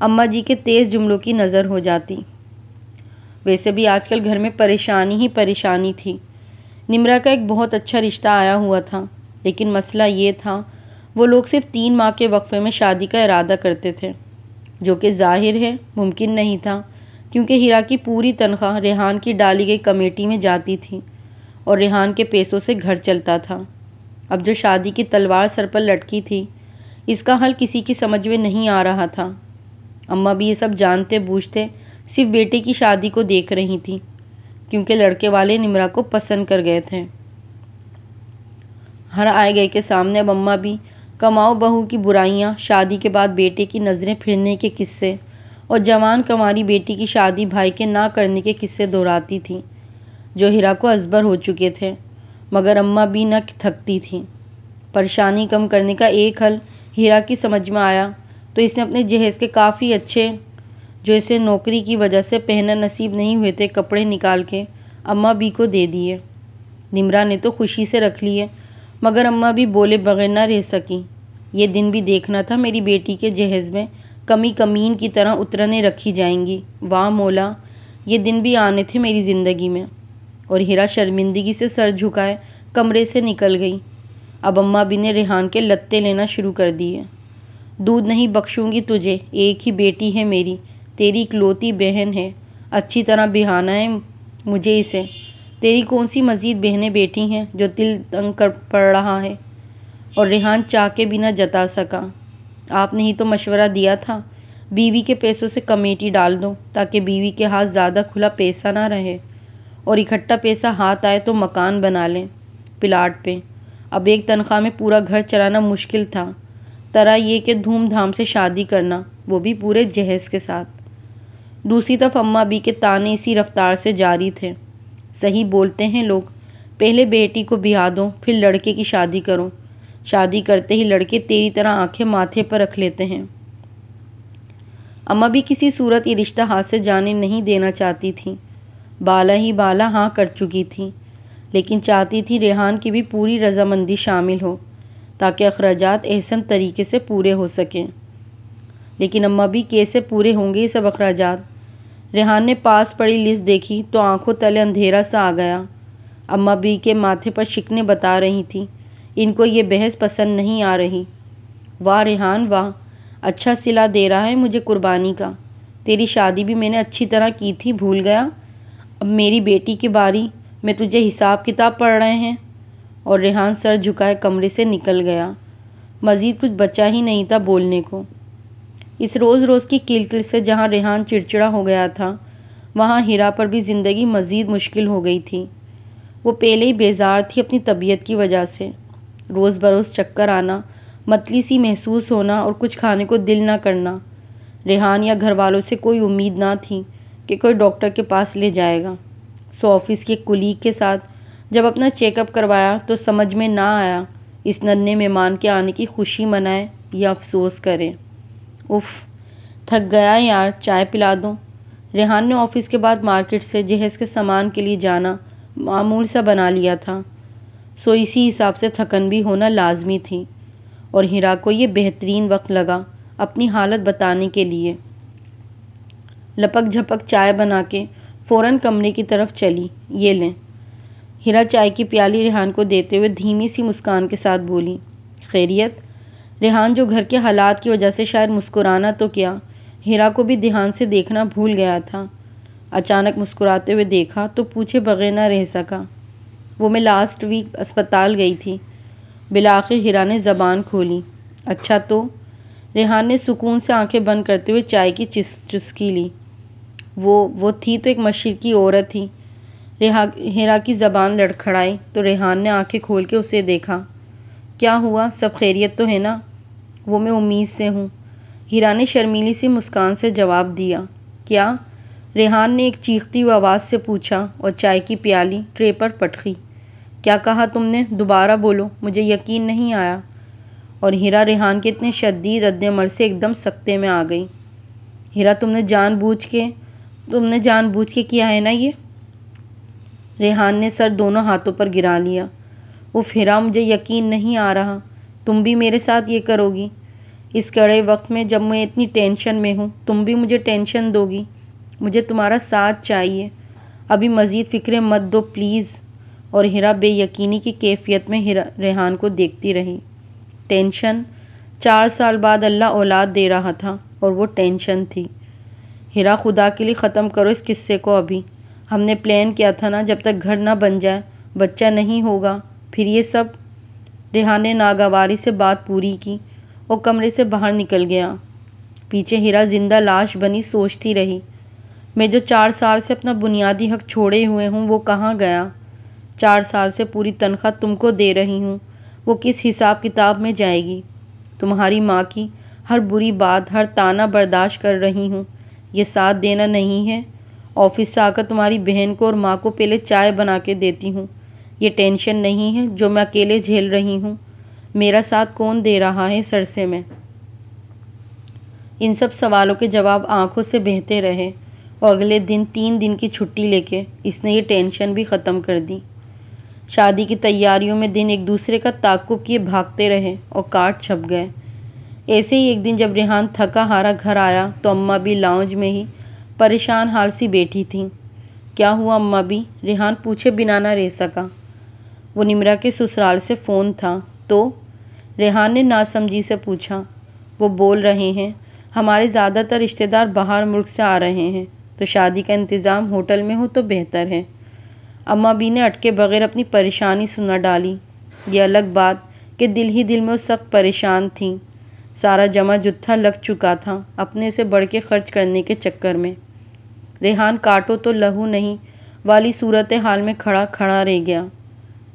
اماں جی کے تیز جملوں کی نظر ہو جاتی۔ ویسے بھی آج کل گھر میں پریشانی ہی پریشانی تھی۔ نمرا کا ایک بہت اچھا رشتہ آیا ہوا تھا، لیکن مسئلہ یہ تھا وہ لوگ صرف 3 ماہ کے وقفے میں شادی کا ارادہ کرتے تھے، جو کہ ظاہر ہے ممکن نہیں تھا، کیونکہ ہیرا کی پوری تنخواہ ریحان کی ڈالی گئی کمیٹی میں جاتی تھی اور ریحان کے پیسوں سے گھر چلتا تھا۔ اب جو شادی کی تلوار سر پر لٹکی تھی، اس کا حل کسی کی سمجھ میں نہیں آ رہا تھا۔ اماں بھی یہ سب جانتے بوجھتے صرف بیٹے کی شادی کو دیکھ رہی تھی، کیونکہ لڑکے والے نمرا کو پسند کر گئے تھے۔ ہر آئے گئے کے سامنے اب اماں بھی کماؤ بہو کی برائیاں، شادی کے بعد بیٹے کی نظریں پھرنے کے قصے اور جوان کنواری بیٹی کی شادی بھائی کے نہ کرنے کے قصے دہراتی تھی، جو ہیرا کو ازبر ہو چکے تھے، مگر اماں بھی نہ تھکتی تھی۔ پریشانی کم کرنے کا ایک حل ہیرا کی سمجھ میں آیا تو اس نے اپنے جہیز کے کافی اچھے، جو اسے نوکری کی وجہ سے پہننا نصیب نہیں ہوئے تھے، کپڑے نکال کے اماں بھی کو دے دیے۔ نمرا نے تو خوشی سے رکھ لیے، مگر اماں بھی بولے بغیر نہ رہ سکی۔ یہ دن بھی دیکھنا تھا میری بیٹی کے جہیز میں کمی کمین کی طرح اترنے رکھی جائیں گی۔ واہ مولا، یہ دن بھی آنے تھے میری زندگی میں۔ اور ہیرا شرمندگی سے سر جھکائے کمرے سے نکل گئی۔ اب اماں بھی نے ریحان کے لتے لینا شروع کر دیے۔ دودھ نہیں بخشوں گی تجھے، ایک ہی بیٹی ہے میری، تیری اکلوتی بہن ہے، اچھی طرح بہانا ہے مجھے اسے۔ تیری کون سی مزید بہنیں بیٹھی ہیں جو دل تنگ کر پڑ رہا ہے؟ اور ریحان چاہ کے بھی نہ جتا سکا۔ آپ نے ہی تو مشورہ دیا تھا بیوی کے پیسوں سے کمیٹی ڈال دو، تاکہ بیوی کے ہاتھ زیادہ کھلا پیسہ نہ رہے، اور اکٹھا پیسہ ہاتھ آئے تو مکان بنا لیں پلاٹ پہ۔ اب ایک تنخواہ میں پورا گھر چلانا مشکل تھا، طرح یہ کہ دھوم دھام سے شادی کرنا، وہ بھی پورے جہیز کے ساتھ۔ دوسری طرف اماں بھی کے طعنے اسی رفتار سے جاری تھے۔ صحیح بولتے ہیں لوگ، پہلے بیٹی کو بیاہ دو، پھر لڑکے کی شادی کرو، شادی کرتے ہی لڑکے تیری طرح آنکھیں ماتھے پر رکھ لیتے ہیں۔ اماں بھی کسی صورت یہ رشتہ ہاتھ سے جانے نہیں دینا چاہتی تھی، بالا ہی بالا ہاں کر چکی تھی، لیکن چاہتی تھی ریحان کی بھی پوری رضامندی شامل ہو، تاکہ اخراجات احسن طریقے سے پورے ہو سکیں۔ لیکن اماں بھی کیسے پورے ہوں گے یہ سب اخراجات؟ ریحان نے پاس پڑی لسٹ دیکھی تو آنکھوں تلے اندھیرا سا آ گیا۔ اماں بھی کے ماتھے پر شکنیں بتا رہی تھی، ان کو یہ بحث پسند نہیں آ رہی۔ واہ ریحان واہ، اچھا صلہ دے رہا ہے مجھے قربانی کا۔ تیری شادی بھی میں نے اچھی طرح کی تھی، بھول گیا؟ اب میری بیٹی کی باری میں تجھے حساب کتاب پڑھ رہے ہیں؟ اور ریحان سر جھکائے کمرے سے نکل گیا۔ مزید کچھ بچا ہی نہیں تھا بولنے کو۔ اس روز روز کی کلکل سے جہاں ریحان چڑچڑا ہو گیا تھا، وہاں ہیرا پر بھی زندگی مزید مشکل ہو گئی تھی۔ وہ پہلے ہی بیزار تھی اپنی طبیعت کی وجہ سے۔ روز بروز چکر آنا، متلی سی محسوس ہونا اور کچھ کھانے کو دل نہ کرنا۔ ریحان یا گھر والوں سے کوئی امید نہ تھی کہ کوئی ڈاکٹر کے پاس لے جائے گا۔ سو آفس کے کولیگ کے ساتھ جب اپنا چیک اپ کروایا تو سمجھ میں نہ آیا اس ننھے مہمان کے آنے کی خوشی منائے یا افسوس کرے۔ اف، تھک گیا یار، چائے پلا دو۔ ریحان نے آفس کے بعد مارکیٹ سے جہیز کے سامان کے لیے جانا معمول سا بنا لیا تھا، سو اسی حساب سے تھکن بھی ہونا لازمی تھی، اور ہیرا کو یہ بہترین وقت لگا اپنی حالت بتانے کے لیے۔ لپک جھپک چائے بنا کے فوراً کمرے کی طرف چلی۔ یہ لیں۔ ہیرا چائے کی پیالی ریحان کو دیتے ہوئے دھیمی سی مسکان کے ساتھ بولی، خیریت؟ ریحان جو گھر کے حالات کی وجہ سے شاید مسکرانا تو کیا، ہیرا کو بھی دھیان سے دیکھنا بھول گیا تھا۔ اچانک مسکراتے ہوئے دیکھا تو پوچھے بغیر نہ رہ سکا، وہ میں لاسٹ ویک اسپتال گئی تھی۔ بالآخر ہیرا نے زبان کھولی۔ اچھا تو؟ ریحان نے سکون سے آنکھیں بند کرتے ہوئے چائے کی چسکی لی۔ وہ تھی تو ایک مشرقی عورت ہی۔ ہیرا کی زبان لڑکھڑائی تو ریحان نے آنکھیں کھول کے اسے دیکھا۔ کیا ہوا، سب خیریت تو ہے نا؟ وہ میں امید سے ہوں، ہیرا نے شرمیلی سی مسکان سے جواب دیا۔ کیا؟ ریحان نے ایک چیختی ہوئی آواز سے پوچھا اور چائے کی پیالی ٹرے پر پٹکی۔ کیا کہا تم نے؟ دوبارہ بولو، مجھے یقین نہیں آیا۔ اور ہیرا ریحان کے اتنے شدید رد عمل سے ایک دم سکتے میں آ گئی۔ ہیرا تم نے جان بوجھ کے کیا ہے نا یہ؟ ریحان نے سر دونوں ہاتھوں پر گرا لیا۔ اف ہیرا، مجھے یقین نہیں آ رہا، تم بھی میرے ساتھ یہ کرو گی؟ اس کڑے وقت میں جب میں اتنی ٹینشن میں ہوں تم بھی مجھے ٹینشن دو گی؟ مجھے تمہارا ساتھ چاہیے، ابھی مزید فکریں مت دو پلیز۔ اور ہیرا بے یقینی کی کیفیت میں ریحان کو دیکھتی رہی۔ ٹینشن؟ 4 سال بعد اللہ اولاد دے رہا تھا اور وہ ٹینشن تھی؟ ہیرا خدا کے لیے ختم کرو اس قصے کو ابھی۔ ہم نے پلان کیا تھا نا، جب تک گھر نہ بن جائے بچہ نہیں ہوگا پھر یہ سب۔ ریحان نے ناگواری سے بات پوری کی اور کمرے سے باہر نکل گیا۔ پیچھے ہیرا زندہ لاش بنی سوچتی رہی، میں جو 4 سال سے اپنا بنیادی حق چھوڑے ہوئے ہوں وہ کہاں گیا؟ 4 سال سے پوری تنخواہ تم کو دے رہی ہوں، وہ کس حساب کتاب میں جائے گی؟ تمہاری ماں کی ہر بری بات، ہر طعنہ برداشت کر رہی ہوں، یہ ساتھ دینا نہیں ہے؟ آفس سے آ کر تمہاری بہن کو اور ماں کو پہلے چائے بنا کے دیتی ہوں، یہ ٹینشن نہیں ہے جو میں اکیلے جھیل رہی ہوں؟ میرا ساتھ کون دے رہا ہے اس عرصے میں؟ ان سب سوالوں کے جواب آنکھوں سے بہتے رہے اور اگلے دن 3 دن کی چھٹی لے کے اس نے یہ ٹینشن بھی ختم کر دی۔ شادی کی تیاریوں میں دن ایک دوسرے کا تعاقب کیے بھاگتے رہے اور کاٹ چھپ گئے۔ ایسے ہی ایک دن جب ریحان تھکا ہارا گھر آیا تو اماں بھی لاؤنج میں ہی پریشان حال سی بیٹھی تھیں۔ کیا ہوا اماں بھی؟ ریحان پوچھے بنا نہ رہ سکا۔ وہ نمرا کے سسرال سے فون تھا تو؟ ریحان نے ناسمجھی سے پوچھا۔ وہ بول رہے ہیں ہمارے زیادہ تر رشتے دار باہر ملک سے آ رہے ہیں تو شادی کا انتظام ہوٹل میں ہو تو بہتر ہے۔ اماں بھی نے اٹکے بغیر اپنی پریشانی سنا ڈالی۔ یہ الگ بات کہ دل ہی دل میں وہ سخت پریشان تھیں، سارا جمع جتھا لگ چکا تھا اپنے سے بڑھ کے خرچ کرنے کے چکر میں۔ ریحان کاٹو تو لہو نہیں والی صورتحال میں کھڑا کھڑا رہ گیا۔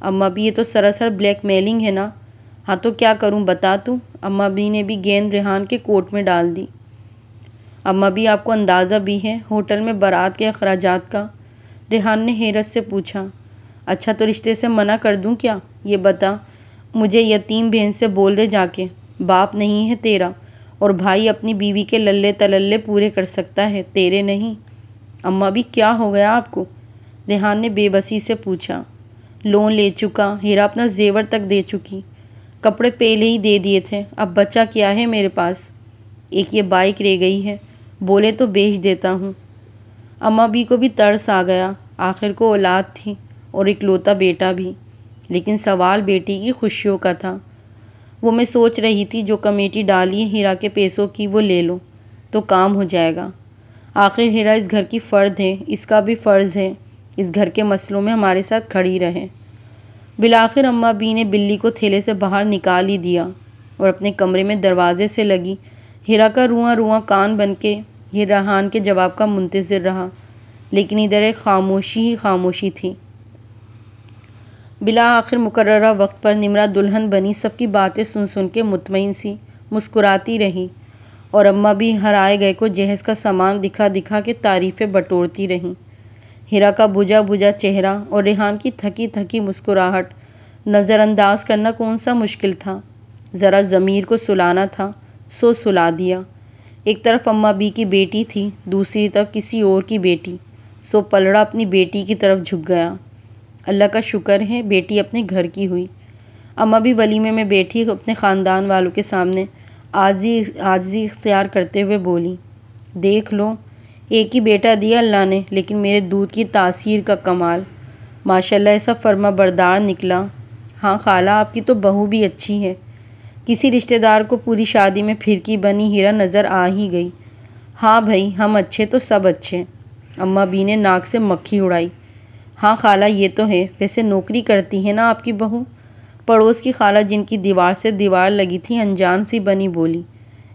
اماں بھی یہ تو سراسر بلیک میلنگ ہے نا؟ ہاں تو کیا کروں بتا تو؟ اماں بھی نے بھی گیند ریحان کے کوٹ میں ڈال دی۔ اماں بھی آپ کو اندازہ بھی ہے ہوٹل میں بارات کے اخراجات کا؟ ریحان نے حیرت سے پوچھا۔ اچھا تو رشتے سے منع کر دوں کیا؟ یہ بتا، مجھے یتیم بہن سے بول دے جا کے، باپ نہیں ہے تیرا اور بھائی اپنی بیوی کے للے تللے پورے کر سکتا ہے، تیرے نہیں۔ اماں بھی کیا ہو گیا آپ کو؟ ریحان نے بے بسی سے پوچھا۔ لون لے چکا، ہیرا اپنا زیور تک دے چکی، کپڑے پہلے ہی دے دیے تھے، اب بچا کیا ہے میرے پاس؟ ایک یہ بائک رہ گئی ہے، بولے تو بیچ دیتا ہوں۔ اماں بھی کو بھی ترس آ گیا، آخر کو اولاد تھی اور اکلوتا بیٹا بھی، لیکن سوال بیٹی کی خوشیوں کا تھا۔ وہ میں سوچ رہی تھی جو کمیٹی ڈالی ہے ہیرا کے پیسوں کی وہ لے لو تو کام ہو جائے گا۔ آخر ہیرا اس گھر کی فرد ہے، اس کا بھی فرض ہے اس گھر کے مسئلوں میں ہمارے ساتھ کھڑی رہے۔ بالآخر اماں بی نے بلی کو تھیلے سے باہر نکال ہی دیا اور اپنے کمرے میں دروازے سے لگی ہیرا کا رواں رواں کان بن کے ریحان کے جواب کا منتظر رہا، لیکن ادھر ایک خاموشی ہی خاموشی تھی۔ بالآخر مقررہ وقت پر نمرا دلہن بنی سب کی باتیں سن سن کے مطمئن سی مسکراتی رہی اور اماں بھی ہر آئے گئے کو جہیز کا سامان دکھا دکھا کے تعریفیں بٹورتی رہیں۔ ہیرا کا بجھا بجھا چہرہ اور ریحان کی تھکی تھکی مسکراہٹ نظر انداز کرنا کون سا مشکل تھا؟ ذرا ضمیر کو سلانا تھا سو سلا دیا۔ ایک طرف اماں بی کی بیٹی تھی، دوسری طرف کسی اور کی بیٹی، سو پلڑا اپنی بیٹی کی طرف جھک گیا۔ اللہ کا شکر ہے بیٹی اپنے گھر کی ہوئی۔ اماں بھی ولیمے میں بیٹھی اپنے خاندان والوں کے سامنے عاجزی اختیار کرتے ہوئے بولی، دیکھ لو ایک ہی بیٹا دیا اللہ نے، لیکن میرے دودھ کی تاثیر کا کمال، ماشاءاللہ ایسا فرما بردار نکلا۔ ہاں خالہ آپ کی تو بہو بھی اچھی ہے۔ کسی رشتے دار کو پوری شادی میں پھرکی بنی ہیرا نظر آ ہی گئی۔ ہاں بھائی ہم اچھے تو سب اچھے۔ اماں بی نے ناک سے مکھی اڑائی۔ ہاں خالہ یہ تو ہے، ویسے نوکری کرتی ہے نا آپ کی بہو؟ پڑوس کی خالہ جن کی دیوار سے دیوار لگی تھی انجان سی بنی بولی،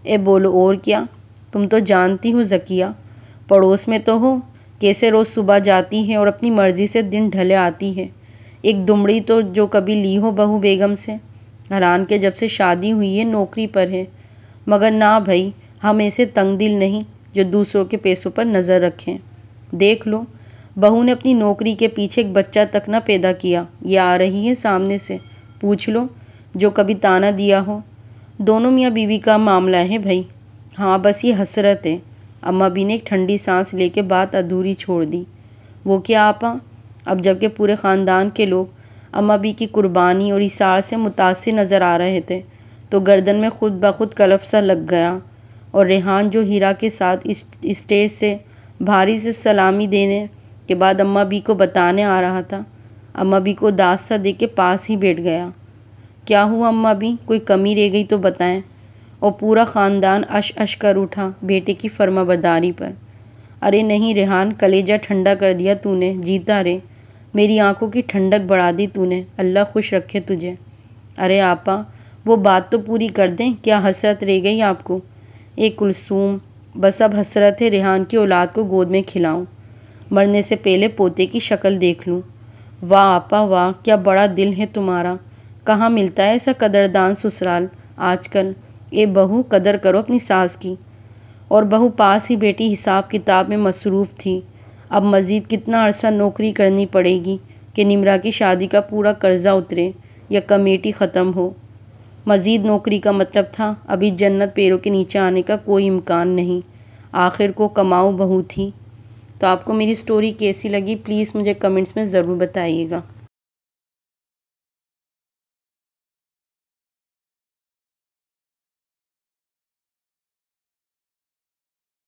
اے بولو اور کیا؟ تم تو جانتی ہو ذکیہ، پڑوس میں تو ہو، کیسے روز صبح جاتی ہے اور اپنی مرضی سے دن ڈھلے آتی ہے۔ ایک دمڑی تو جو کبھی لی ہو بہو بیگم سے؟ حالان کہ جب سے شادی ہوئی ہے نوکری پر ہے، مگر نہ بھائی ہم ایسے تنگ دل نہیں جو دوسروں کے پیسوں پر نظر رکھیں۔ دیکھ لو بہو نے اپنی نوکری کے پیچھے ایک بچہ تک نہ پیدا کیا، یہ آ رہی ہے سامنے سے، پوچھ لو جو کبھی طعنہ دیا ہو۔ دونوں میاں بیوی کا معاملہ ہے بھائی۔ ہاں بس یہ حسرت ہے۔ اماں بی نے ایک ٹھنڈی سانس لے کے بات ادھوری چھوڑ دی۔ وہ کیا آپا؟ اب جب کہ پورے خاندان کے لوگ اماں بی کی قربانی اور ایثار سے متاثر نظر آ رہے تھے تو گردن میں خود بخود کلف سا لگ گیا، اور ریحان جو ہیرا کے ساتھ اسٹیج سے بھاری سے سلامی دینے کے بعد اماں بی کو بتانے آ رہا تھا، اماں بی کو اداس سا دیکھ کے پاس ہی بیٹھ گیا۔ کیا ہوا اماں بی، کوئی کمی رہ گئی تو بتائیں؟ اور پورا خاندان اش اش کر اٹھا بیٹے کی فرما برداری پر۔ ارے نہیں ریحان، کلیجہ ٹھنڈا کر دیا تو نے، جیتا رہے، میری آنکھوں کی ٹھنڈک بڑھا دی تو نے، اللہ خوش رکھے تجھے۔ ارے آپا، وہ بات تو پوری کر دیں، کیا حسرت رہ گئی آپ کو؟ اے کلثوم، بس اب حسرت ہے ریحان کی اولاد کو گود میں کھلاؤں، مرنے سے پہلے پوتے کی شکل دیکھ لوں۔ واہ آپا واہ، کیا بڑا دل ہے تمہارا، کہاں ملتا ہے ایسا قدردان سسرال آج کل۔ اے بہو، قدر کرو اپنی ساس کی۔ اور بہو پاس ہی بیٹی حساب کتاب میں مصروف تھی۔ اب مزید کتنا عرصہ نوکری کرنی پڑے گی کہ نمرا کی شادی کا پورا قرضہ اترے یا کمیٹی ختم ہو۔ مزید نوکری کا مطلب تھا ابھی جنت پیروں کے نیچے آنے کا کوئی امکان نہیں، آخر کو کماؤ بہو تھی۔ تو آپ کو میری سٹوری کیسی لگی پلیز مجھے کمنٹس میں ضرور بتائیے گا۔